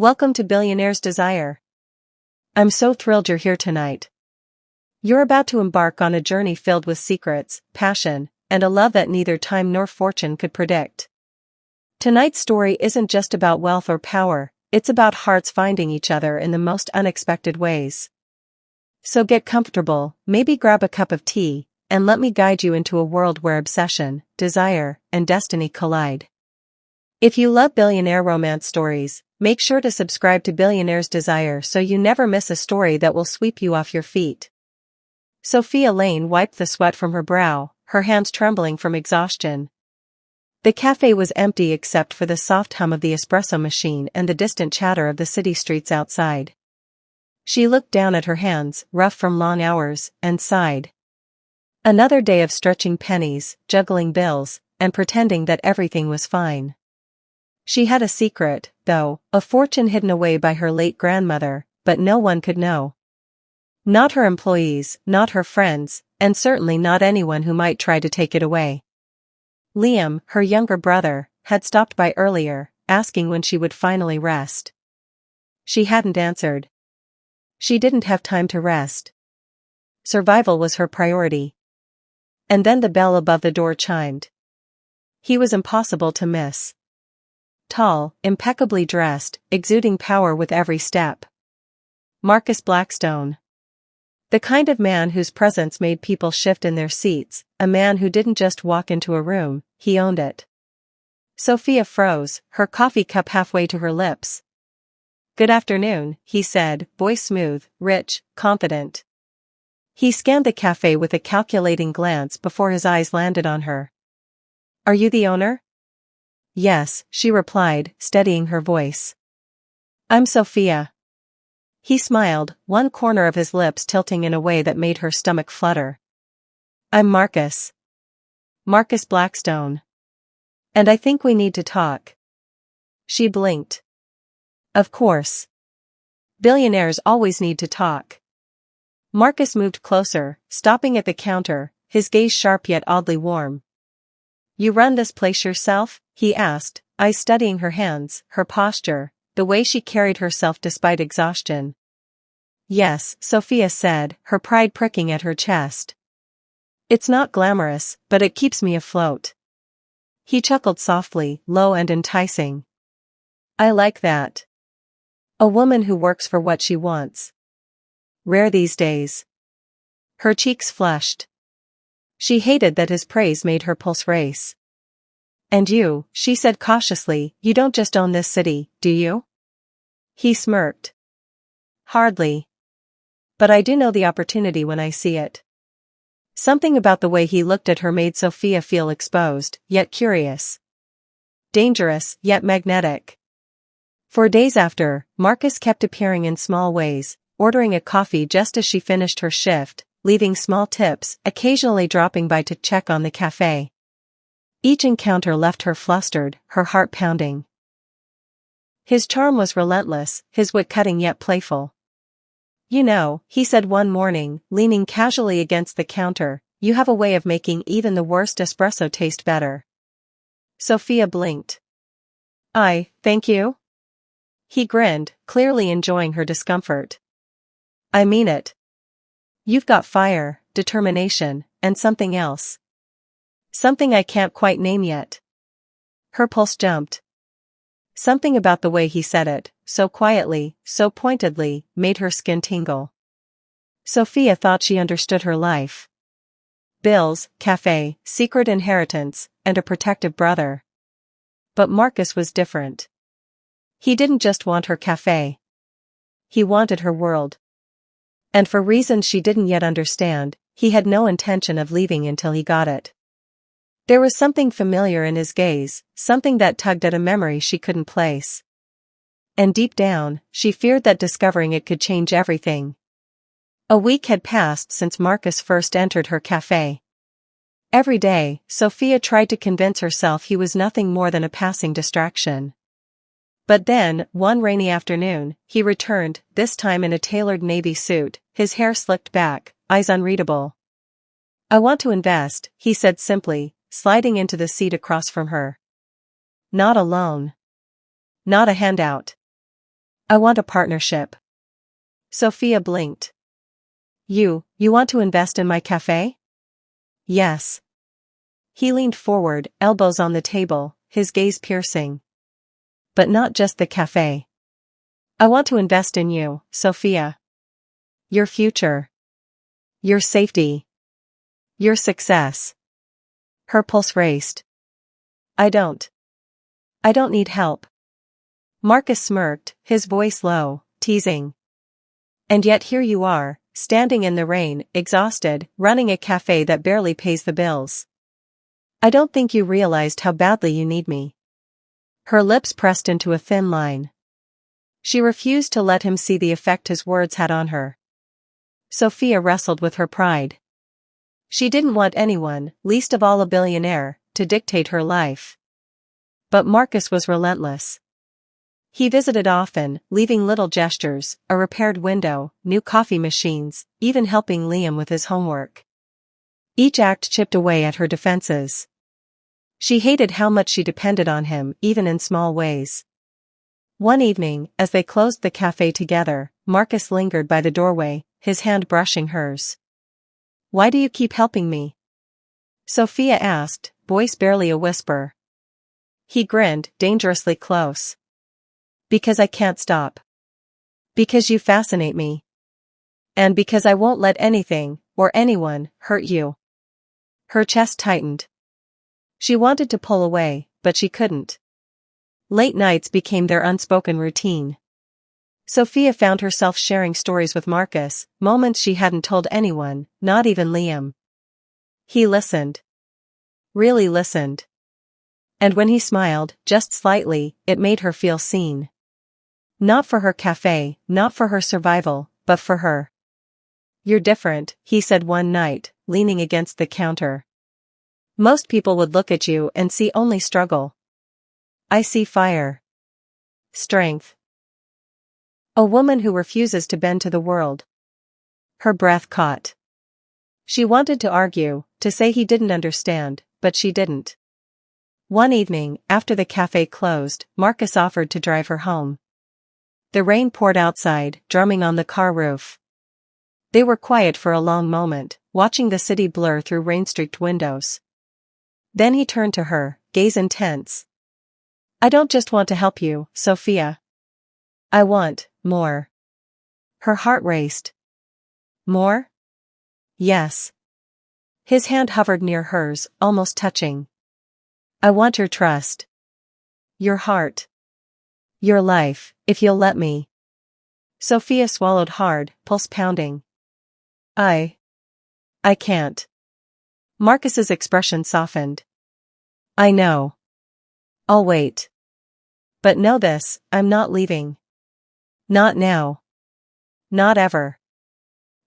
Welcome to Billionaire's Desire. I'm so thrilled you're here tonight. You're about to embark on a journey filled with secrets, passion, and a love that neither time nor fortune could predict. Tonight's story isn't just about wealth or power, it's about hearts finding each other in the most unexpected ways. So get comfortable, maybe grab a cup of tea, and let me guide you into a world where obsession, desire, and destiny collide. If you love billionaire romance stories, make sure to subscribe to Billionaire's Desire so you never miss a story that will sweep you off your feet. Sophia Lane wiped the sweat from her brow, her hands trembling from exhaustion. The cafe was empty except for the soft hum of the espresso machine and the distant chatter of the city streets outside. She looked down at her hands, rough from long hours, and sighed. Another day of stretching pennies, juggling bills, and pretending that everything was fine. She had a secret, though, a fortune hidden away by her late grandmother, but no one could know. Not her employees, not her friends, and certainly not anyone who might try to take it away. Liam, her younger brother, had stopped by earlier, asking when she would finally rest. She hadn't answered. She didn't have time to rest. Survival was her priority. And then the bell above the door chimed. He was impossible to miss. Tall, impeccably dressed, exuding power with every step. Marcus Blackstone. The kind of man whose presence made people shift in their seats, a man who didn't just walk into a room, he owned it. Sophia froze, her coffee cup halfway to her lips. "Good afternoon," he said, voice smooth, rich, confident. He scanned the cafe with a calculating glance before his eyes landed on her. "Are you the owner?" "Yes," she replied, steadying her voice. "I'm Sophia." He smiled, one corner of his lips tilting in a way that made her stomach flutter. "I'm Marcus. Marcus Blackstone. And I think we need to talk." She blinked. Of course. Billionaires always need to talk. Marcus moved closer, stopping at the counter, his gaze sharp yet oddly warm. "You run this place yourself?" he asked, eyes studying her hands, her posture, the way she carried herself despite exhaustion. "Yes," Sophia said, her pride pricking at her chest. "It's not glamorous, but it keeps me afloat." He chuckled softly, low and enticing. "I like that. A woman who works for what she wants. Rare these days." Her cheeks flushed. She hated that his praise made her pulse race. "And you," she said cautiously, "you don't just own this city, do you?" He smirked. "Hardly. But I do know the opportunity when I see it." Something about the way he looked at her made Sophia feel exposed, yet curious. Dangerous, yet magnetic. For days after, Marcus kept appearing in small ways, ordering a coffee just as she finished her shift, leaving small tips, occasionally dropping by to check on the cafe. Each encounter left her flustered, her heart pounding. His charm was relentless, his wit cutting yet playful. "You know," he said one morning, leaning casually against the counter, "you have a way of making even the worst espresso taste better." Sophia blinked. Thank you?" He grinned, clearly enjoying her discomfort. "I mean it. You've got fire, determination, and something else. Something I can't quite name yet." Her pulse jumped. Something about the way he said it, so quietly, so pointedly, made her skin tingle. Sophia thought she understood her life. Bills, cafe, secret inheritance, and a protective brother. But Marcus was different. He didn't just want her cafe. He wanted her world. And for reasons she didn't yet understand, he had no intention of leaving until he got it. There was something familiar in his gaze, something that tugged at a memory she couldn't place. And deep down, she feared that discovering it could change everything. A week had passed since Marcus first entered her cafe. Every day, Sophia tried to convince herself he was nothing more than a passing distraction. But then, one rainy afternoon, he returned, this time in a tailored navy suit, his hair slicked back, eyes unreadable. "I want to invest," he said simply, sliding into the seat across from her. "Not a loan. Not a handout. I want a partnership. Sophia blinked. You want to invest in my café? Yes. He leaned forward, elbows on the table, his gaze piercing. But not just the café. I want to invest in you, Sophia. Your future. Your safety. Your success. Her pulse raced. I don't need help. Marcus smirked, his voice low, teasing. And yet here you are, standing in the rain, exhausted, running a cafe that barely pays the bills. I don't think you realized how badly you need me. Her lips pressed into a thin line. She refused to let him see the effect his words had on her. Sophia wrestled with her pride. She didn't want anyone, least of all a billionaire, to dictate her life. But Marcus was relentless. He visited often, leaving little gestures, a repaired window, new coffee machines, even helping Liam with his homework. Each act chipped away at her defenses. She hated how much she depended on him, even in small ways. One evening, as they closed the cafe together, Marcus lingered by the doorway, his hand brushing hers. Why do you keep helping me? Sophia asked, voice barely a whisper. He grinned, dangerously close. Because I can't stop. Because you fascinate me. And because I won't let anything, or anyone, hurt you. Her chest tightened. She wanted to pull away, but she couldn't. Late nights became their unspoken routine. Sophia found herself sharing stories with Marcus, moments she hadn't told anyone, not even Liam. He listened. Really listened. And when he smiled, just slightly, it made her feel seen. Not for her cafe, not for her survival, but for her. You're different, he said one night, leaning against the counter. Most people would look at you and see only struggle. I see fire. Strength. A woman who refuses to bend to the world. Her breath caught. She wanted to argue, to say he didn't understand, but she didn't. One evening, after the cafe closed, Marcus offered to drive her home. The rain poured outside, drumming on the car roof. They were quiet for a long moment, watching the city blur through rain-streaked windows. Then he turned to her, gaze intense. I don't just want to help you, Sophia. I want more. Her heart raced. More? Yes. His hand hovered near hers, almost touching. I want your trust. Your heart. Your life, if you'll let me. Sophia swallowed hard, pulse pounding. I can't. Marcus's expression softened. I know. I'll wait. But know this, I'm not leaving. Not now. Not ever.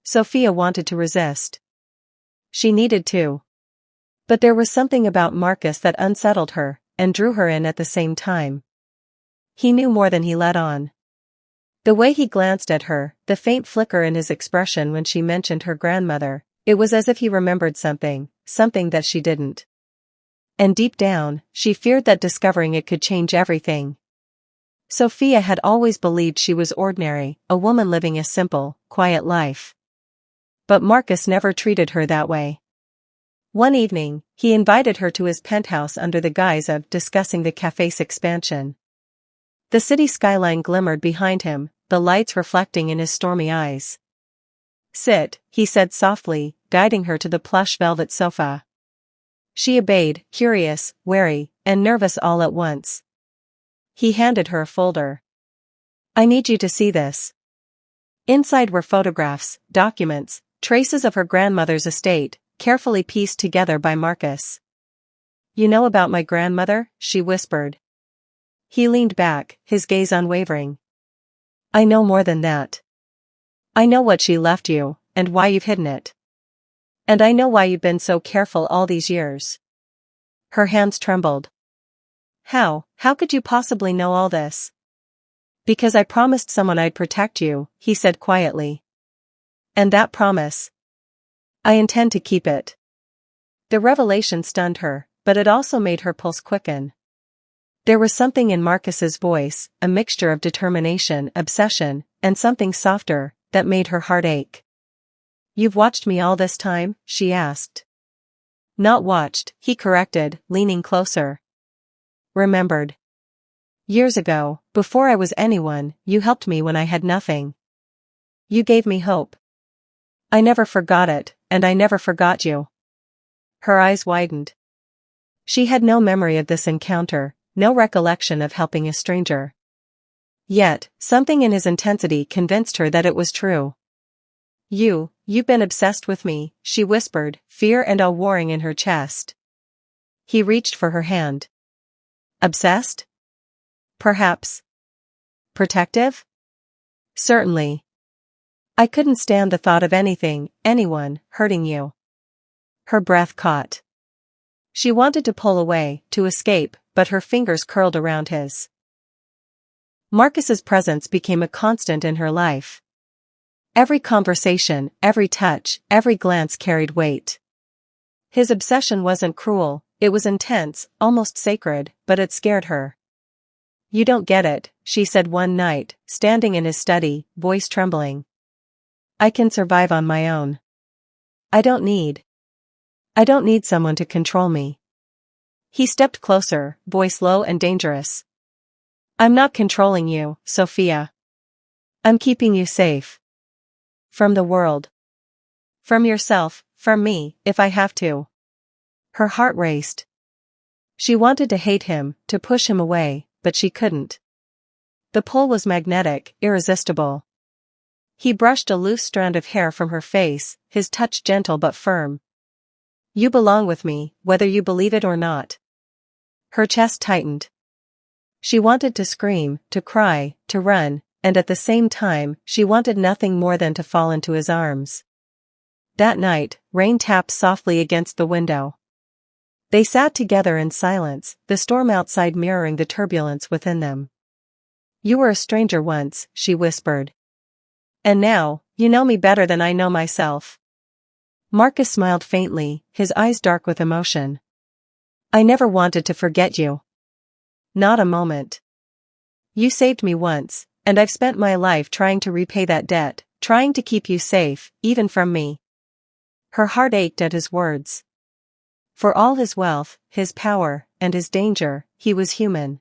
Sophia wanted to resist. She needed to. But there was something about Marcus that unsettled her, and drew her in at the same time. He knew more than he let on. The way he glanced at her, the faint flicker in his expression when she mentioned her grandmother, it was as if he remembered something that she didn't. And deep down, she feared that discovering it could change everything. Sophia had always believed she was ordinary, a woman living a simple, quiet life. But Marcus never treated her that way. One evening, he invited her to his penthouse under the guise of discussing the cafe's expansion. The city skyline glimmered behind him, the lights reflecting in his stormy eyes. Sit, he said softly, guiding her to the plush velvet sofa. She obeyed, curious, wary, and nervous all at once. He handed her a folder. I need you to see this. Inside were photographs, documents, traces of her grandmother's estate, carefully pieced together by Marcus. You know about my grandmother? She whispered. He leaned back, his gaze unwavering. I know more than that. I know what she left you, and why you've hidden it. And I know why you've been so careful all these years. Her hands trembled. How could you possibly know all this? Because I promised someone I'd protect you, he said quietly. And that promise, I intend to keep it. The revelation stunned her, but it also made her pulse quicken. There was something in Marcus's voice, a mixture of determination, obsession, and something softer, that made her heart ache. "You've watched me all this time?" she asked. "Not watched," he corrected, leaning closer. "Remembered. Years ago, before I was anyone, you helped me when I had nothing. You gave me hope. I never forgot it, and I never forgot you." Her eyes widened. She had no memory of this encounter, no recollection of helping a stranger. Yet, something in his intensity convinced her that it was true. You've been obsessed with me," she whispered, fear and awe warring in her chest. He reached for her hand. "Obsessed? Perhaps. Protective? Certainly. I couldn't stand the thought of anyone, hurting you." Her breath caught. She wanted to pull away, to escape, but her fingers curled around his. Marcus's presence became a constant in her life. Every conversation, every touch, every glance carried weight. His obsession wasn't cruel, it was intense, almost sacred, but it scared her. "You don't get it," she said one night, standing in his study, voice trembling. "I can survive on my own. I don't need someone to control me." He stepped closer, voice low and dangerous. "I'm not controlling you, Sophia. I'm keeping you safe. From the world. From yourself, from me, if I have to." Her heart raced. She wanted to hate him, to push him away, but she couldn't. The pull was magnetic, irresistible. He brushed a loose strand of hair from her face, his touch gentle but firm. "You belong with me, whether you believe it or not." Her chest tightened. She wanted to scream, to cry, to run, and at the same time, she wanted nothing more than to fall into his arms. That night, rain tapped softly against the window. They sat together in silence, the storm outside mirroring the turbulence within them. "You were a stranger once," she whispered. "And now, you know me better than I know myself." Marcus smiled faintly, his eyes dark with emotion. "I never wanted to forget you. Not a moment. You saved me once, and I've spent my life trying to repay that debt, trying to keep you safe, even from me." Her heart ached at his words. For all his wealth, his power, and his danger, he was human.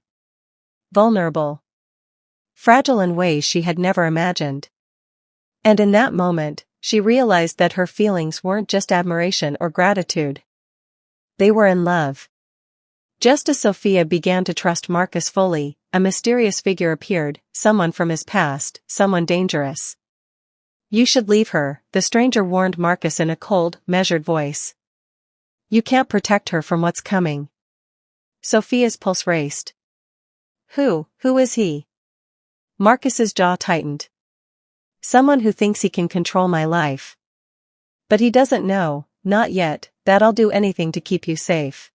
Vulnerable. Fragile in ways she had never imagined. And in that moment, she realized that her feelings weren't just admiration or gratitude. They were in love. Just as Sophia began to trust Marcus fully, a mysterious figure appeared, someone from his past, someone dangerous. "You should leave her," the stranger warned Marcus in a cold, measured voice. "You can't protect her from what's coming." Sophia's pulse raced. Who is he?" Marcus's jaw tightened. "Someone who thinks he can control my life. But he doesn't know, not yet, that I'll do anything to keep you safe."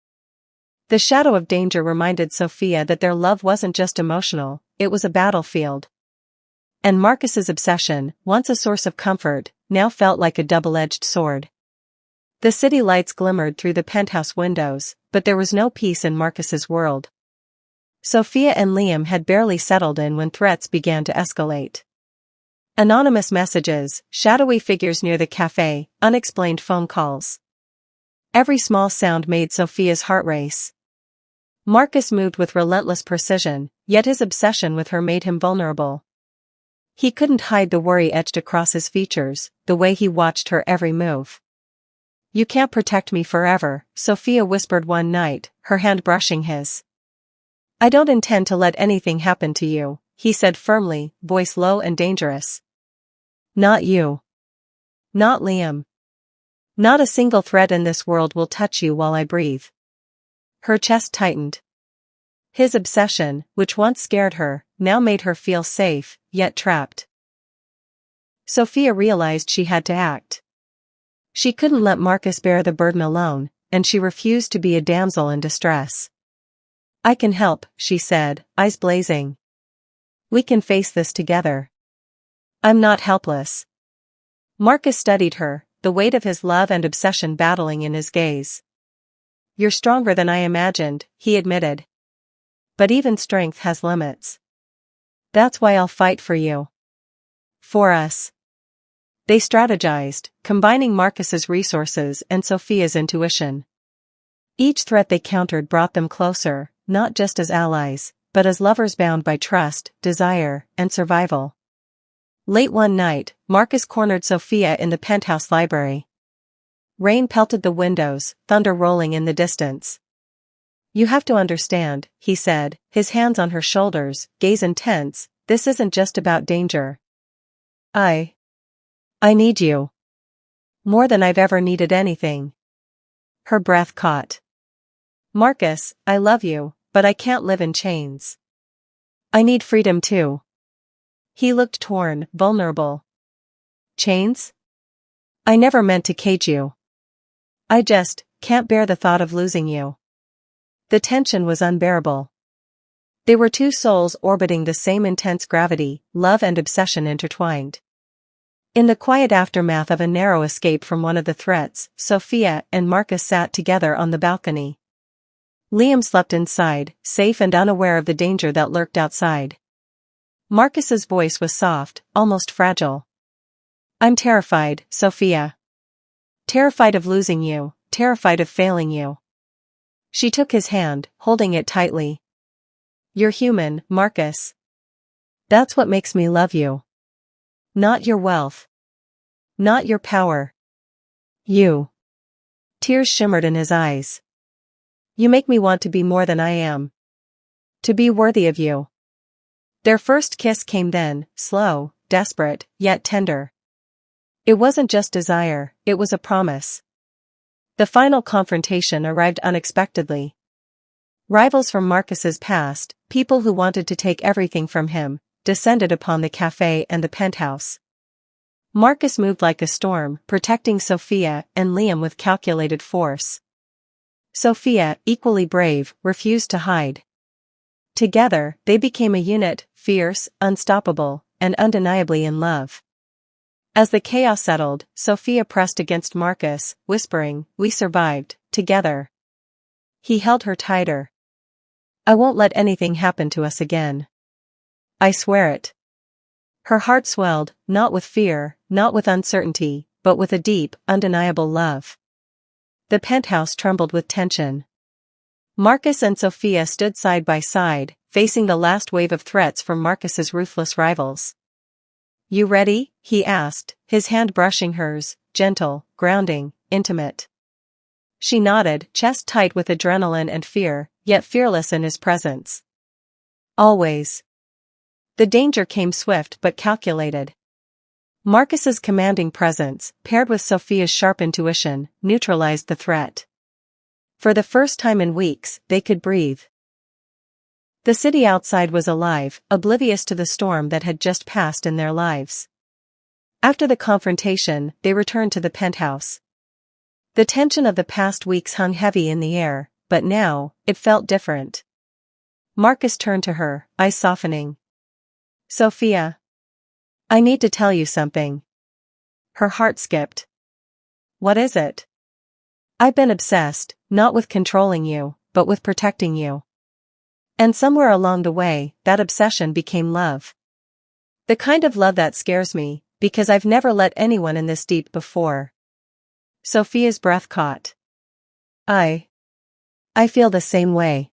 The shadow of danger reminded Sophia that their love wasn't just emotional, it was a battlefield. And Marcus's obsession, once a source of comfort, now felt like a double-edged sword. The city lights glimmered through the penthouse windows, but there was no peace in Marcus's world. Sophia and Liam had barely settled in when threats began to escalate. Anonymous messages, shadowy figures near the café, unexplained phone calls. Every small sound made Sophia's heart race. Marcus moved with relentless precision, yet his obsession with her made him vulnerable. He couldn't hide the worry etched across his features, the way he watched her every move. "You can't protect me forever," Sophia whispered one night, her hand brushing his. "I don't intend to let anything happen to you," he said firmly, voice low and dangerous. "Not you. Not Liam. Not a single threat in this world will touch you while I breathe." Her chest tightened. His obsession, which once scared her, now made her feel safe, yet trapped. Sophia realized she had to act. She couldn't let Marcus bear the burden alone, and she refused to be a damsel in distress. "I can help," she said, eyes blazing. "We can face this together. I'm not helpless." Marcus studied her, the weight of his love and obsession battling in his gaze. "You're stronger than I imagined," he admitted. but even strength has limits. That's why I'll fight for you. For us. They strategized, combining Marcus's resources and Sophia's intuition. Each threat they countered brought them closer, not just as allies, but as lovers bound by trust, desire, and survival. Late one night, Marcus cornered Sophia in the penthouse library. Rain pelted the windows, thunder rolling in the distance. You have to understand, he said, his hands on her shoulders, gaze intense, this isn't just about danger. I need you. More than I've ever needed anything. Her breath caught. Marcus, I love you, but I can't live in chains. I need freedom too. He looked torn, vulnerable. Chains? I never meant to cage you. I just can't bear the thought of losing you. The tension was unbearable. They were two souls orbiting the same intense gravity, love and obsession intertwined. In the quiet aftermath of a narrow escape from one of the threats, Sophia and Marcus sat together on the balcony. Liam slept inside, safe and unaware of the danger that lurked outside. Marcus's voice was soft, almost fragile. I'm terrified, Sophia. Terrified of losing you, terrified of failing you. She took his hand, holding it tightly. You're human, Marcus. That's what makes me love you. Not your wealth. Not your power. You. Tears shimmered in his eyes. You make me want to be more than I am. To be worthy of you. Their first kiss came then, slow, desperate, yet tender. It wasn't just desire, it was a promise. The final confrontation arrived unexpectedly. Rivals from Marcus's past, people who wanted to take everything from him, descended upon the café and the penthouse. Marcus moved like a storm, protecting Sophia and Liam with calculated force. Sophia, equally brave, refused to hide. Together, they became a unit, fierce, unstoppable, and undeniably in love. As the chaos settled, Sophia pressed against Marcus, whispering, "We survived, together." He held her tighter. "I won't let anything happen to us again. I swear it." Her heart swelled, not with fear, not with uncertainty, but with a deep, undeniable love. The penthouse trembled with tension. Marcus and Sophia stood side by side, facing the last wave of threats from Marcus's ruthless rivals. You ready? He asked, his hand brushing hers, gentle, grounding, intimate. She nodded, chest tight with adrenaline and fear, yet fearless in his presence. Always. The danger came swift but calculated. Marcus's commanding presence, paired with Sophia's sharp intuition, neutralized the threat. For the first time in weeks, they could breathe. The city outside was alive, oblivious to the storm that had just passed in their lives. After the confrontation, they returned to the penthouse. The tension of the past weeks hung heavy in the air, but now, it felt different. Marcus turned to her, eyes softening. Sophia. I need to tell you something. Her heart skipped. What is it? I've been obsessed, not with controlling you, but with protecting you. And somewhere along the way, that obsession became love. The kind of love that scares me, because I've never let anyone in this deep before. Sophia's breath caught. I feel the same way.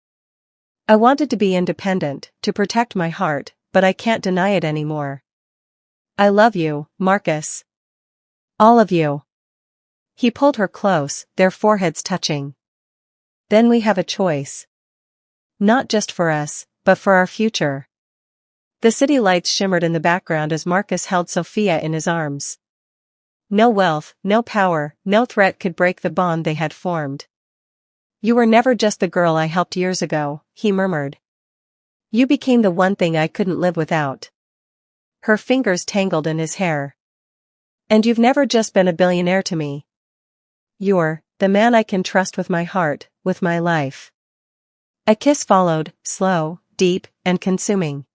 I wanted to be independent, to protect my heart, but I can't deny it anymore. I love you, Marcus. All of you. He pulled her close, their foreheads touching. Then we have a choice. Not just for us, but for our future. The city lights shimmered in the background as Marcus held Sophia in his arms. No wealth, no power, no threat could break the bond they had formed. You were never just the girl I helped years ago, he murmured. You became the one thing I couldn't live without. Her fingers tangled in his hair. And you've never just been a billionaire to me. You're the man I can trust with my heart, with my life. A kiss followed, slow, deep, and consuming.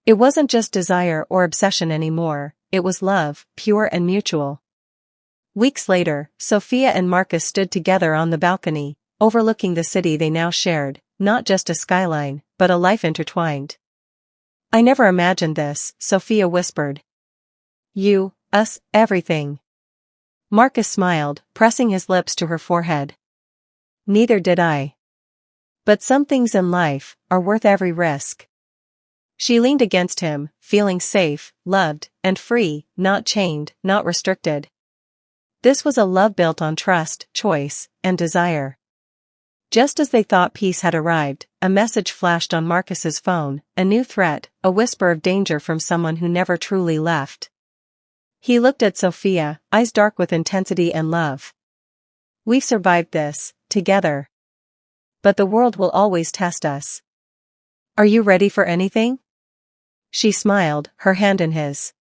It wasn't just desire or obsession anymore, it was love, pure and mutual. Weeks later, Sophia and Marcus stood together on the balcony, overlooking the city they now shared, not just a skyline, but a life intertwined. I never imagined this, Sophia whispered. You, us, everything. Marcus smiled, pressing his lips to her forehead. Neither did I. But some things in life are worth every risk. She leaned against him, feeling safe, loved, and free, not chained, not restricted. This was a love built on trust, choice, and desire. Just as they thought peace had arrived, a message flashed on Marcus's phone, a new threat, a whisper of danger from someone who never truly left. He looked at Sophia, eyes dark with intensity and love. We've survived this, together. But the world will always test us. Are you ready for anything? She smiled, her hand in his.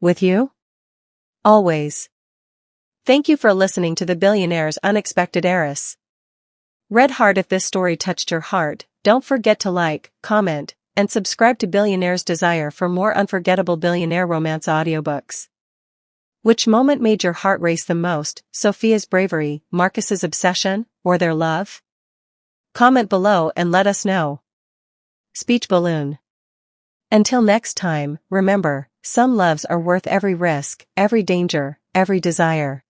With you? Always. Thank you for listening to the Billionaire's Unexpected Heiress. Read hard. If this story touched your heart, don't forget to like, comment, and subscribe to Billionaire's Desire for more unforgettable billionaire romance audiobooks. Which moment made your heart race the most, Sophia's bravery, Marcus's obsession, or their love? Comment below and let us know. Speech balloon. Until next time, remember, some loves are worth every risk, every danger, every desire.